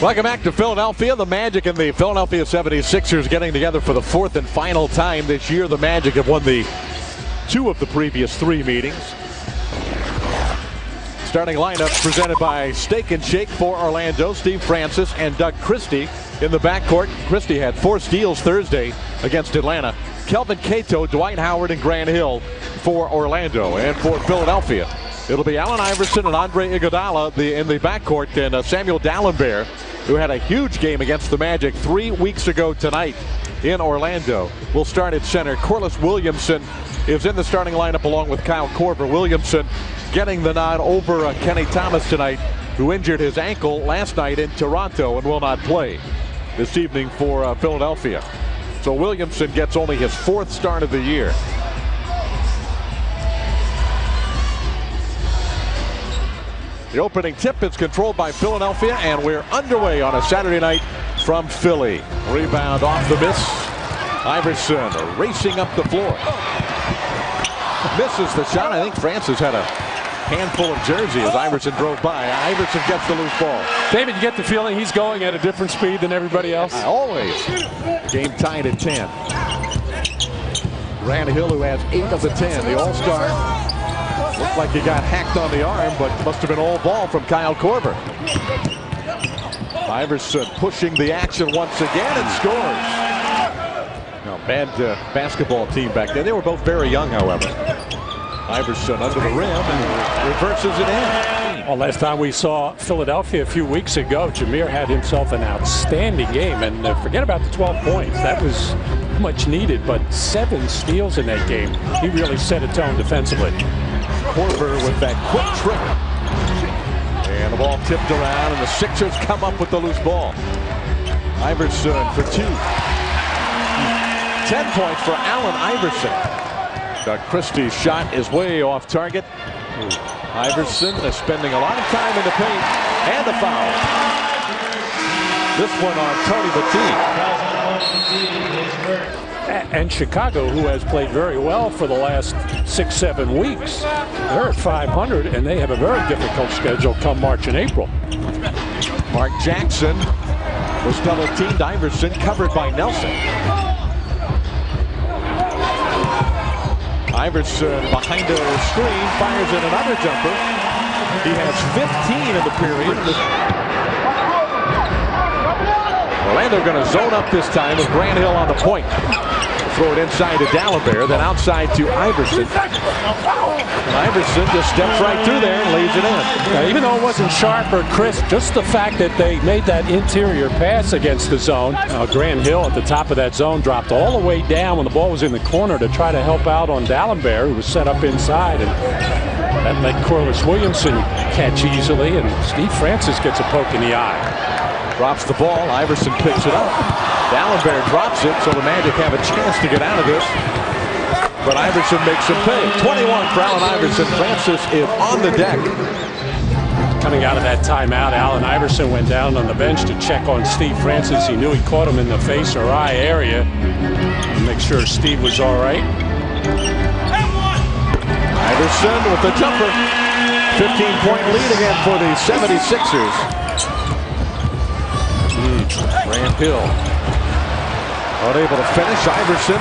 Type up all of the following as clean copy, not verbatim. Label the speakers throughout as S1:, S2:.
S1: Welcome back to Philadelphia. The Magic and the Philadelphia 76ers getting together for the fourth and final time this year. The Magic have won the 2 of the previous 3 meetings. Starting lineups presented by Steak and Shake for Orlando. Steve Francis and Doug Christie in the backcourt. Christie had 4 steals Thursday against Atlanta. Kelvin Cato, Dwight Howard, and Grant Hill for Orlando. And for Philadelphia, it'll be Allen Iverson and Andre Iguodala in the backcourt, and Samuel Dalembert, who had a huge game against the Magic 3 weeks ago tonight in Orlando, will start at center. Corliss Williamson is in the starting lineup along with Kyle Korver. Williamson getting the nod over Kenny Thomas tonight, who injured his ankle last night in Toronto and will not play this evening for Philadelphia. So Williamson gets only his 4th start of the year. The opening tip is controlled by Philadelphia, and we're underway on a Saturday night from Philly. Rebound off the miss. Iverson racing up the floor. Misses the shot. I think Francis had a handful of jersey as Iverson drove by. Iverson gets the loose ball.
S2: David, you get the feeling he's going at a different speed than everybody else?
S1: Always. Game tied at 10. Grant Hill, who has 8 of the 10. The All-Star. Looked like he got hacked on the arm, but must have been all ball from Kyle Korver. Iverson pushing the action once again and scores. No, bad basketball team back then. They were both very young, however. Iverson under the rim and reverses it in.
S2: Well, last time we saw Philadelphia a few weeks ago, Jameer had himself an outstanding game. And forget about the 12 points. That was much needed, but 7 steals in that game. He really set a tone defensively.
S1: Korver with that quick trick. And the ball tipped around, and the Sixers come up with the loose ball. Iverson for 2. 10 points for Allen Iverson. Doug Christie's shot is way off target. Iverson is spending a lot of time in the paint, and the foul. This one on Tony Battine.
S2: And Chicago, who has played very well for the last 6-7 weeks, they're at 500, and they have a very difficult schedule come March and April.
S1: Mark Jackson was double-teamed. Iverson covered by Nelson. Iverson behind a screen fires in another jumper. He has 15 in the period. Orlando going to zone up this time with Grant Hill on the point. Throw it inside to Dalembert, then outside to Iverson. And Iverson just steps right through there and lays it in.
S2: Now, even though it wasn't sharp or crisp, just the fact that they made that interior pass against the zone. Grant Hill at the top of that zone dropped all the way down when the ball was in the corner to try to help out on Dalembert, who was set up inside. And that let Corliss Williamson catch easily, and Steve Francis gets a poke in the eye.
S1: Drops the ball. Iverson picks it up. Dalembert drops it, so the Magic have a chance to get out of this. But Iverson makes him pay. 21 for Allen Iverson. Francis is on the deck.
S2: Coming out of that timeout, Allen Iverson went down on the bench to check on Steve Francis. He knew he caught him in the face or eye area. Make sure Steve was all right.
S1: Iverson with the jumper. 15-point lead again for the 76ers. Grant Hill unable to finish. Iverson,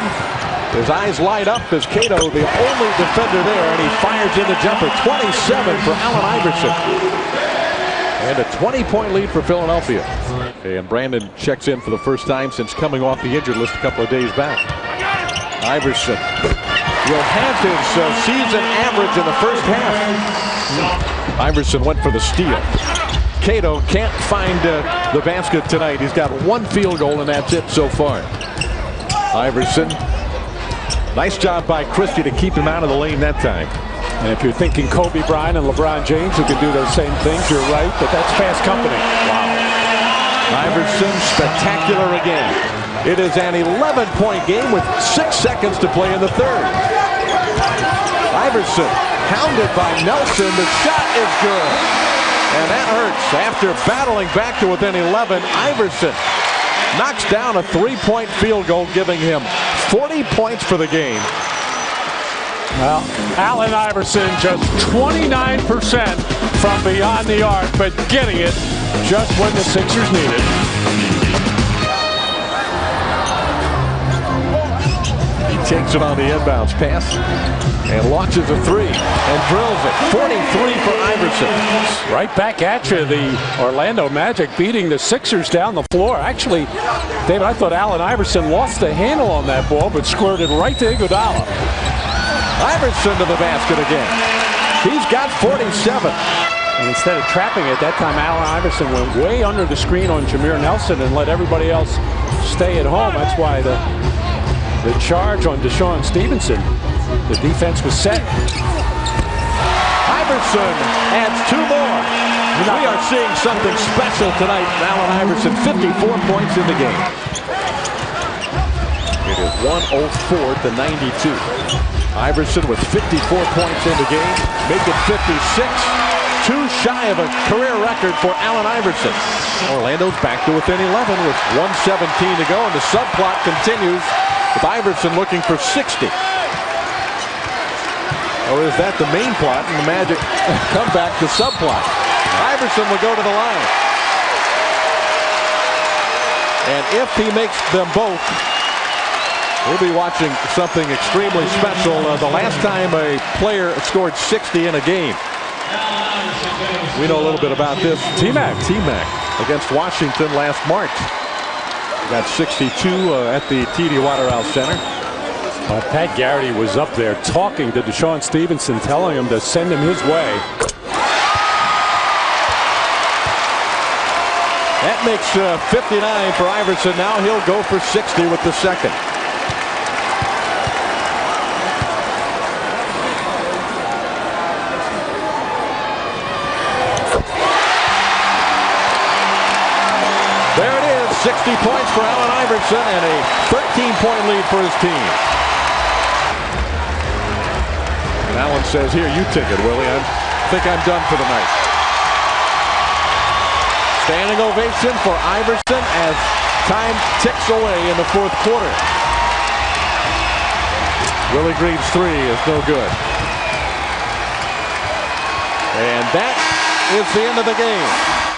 S1: his eyes light up as Cato, the only defender there, and he fires in the jumper. 27 for Allen Iverson. And a 20-point lead for Philadelphia. And Brandon checks in for the first time since coming off the injured list a couple of days back. Iverson will have his season average in the first half. Iverson went for the steal. Cato can't find the basket tonight. He's got 1 field goal, and that's it so far. Iverson, nice job by Christie to keep him out of the lane that time.
S2: And if you're thinking Kobe Bryant and LeBron James who can do those same things, you're right, but that's fast company.
S1: Wow. Iverson, spectacular again. It is an 11-point game with 6 seconds to play in the third. Iverson, hounded by Nelson. The shot is good. And that hurts. After battling back to within 11, Iverson knocks down a 3-point field goal, giving him 40 points for the game.
S2: Well, Allen Iverson just 29% from beyond the arc, but getting it just when the Sixers need it.
S1: He takes it on the inbounds pass and launches a three and drills it. 43 for Iverson.
S2: Right back at you. The Orlando Magic beating the Sixers down the floor. Actually, David, I thought Allen Iverson lost the handle on that ball, but squirted right to Iguodala.
S1: Iverson to the basket again. He's got 47.
S2: And instead of trapping it, that time Allen Iverson went way under the screen on Jameer Nelson and let everybody else stay at home. That's why the charge on Deshaun Stevenson. The defense was set.
S1: Iverson adds 2 more. We are seeing something special tonight. Allen Iverson, 54 points in the game. It is 104 to 92. Iverson with 54 points in the game, making 56. 2 shy of a career record for Allen Iverson. Orlando's back to within 11 with 1:17 to go, and the subplot continues with Iverson looking for 60. Or is that the main plot and the Magic come back to subplot? Iverson will go to the line. And if he makes them both, we'll be watching something extremely special. The last time a player scored 60 in a game. We know a little bit about this. T-Mac against Washington last March. Got 62 at the TD Waterhouse Center.
S2: Pat Garrity was up there talking to Deshaun Stevenson, telling him to send him his way.
S1: That makes 59 for Iverson. Now he'll go for 60 with the second. There it is, 60 points for Allen Iverson and a 13-point lead for his team. And Allen says, here, you take it, Willie. I think I'm done for the night. Standing ovation for Iverson as time ticks away in the 4th quarter. Willie Green's 3 is no good. And that is the end of the game.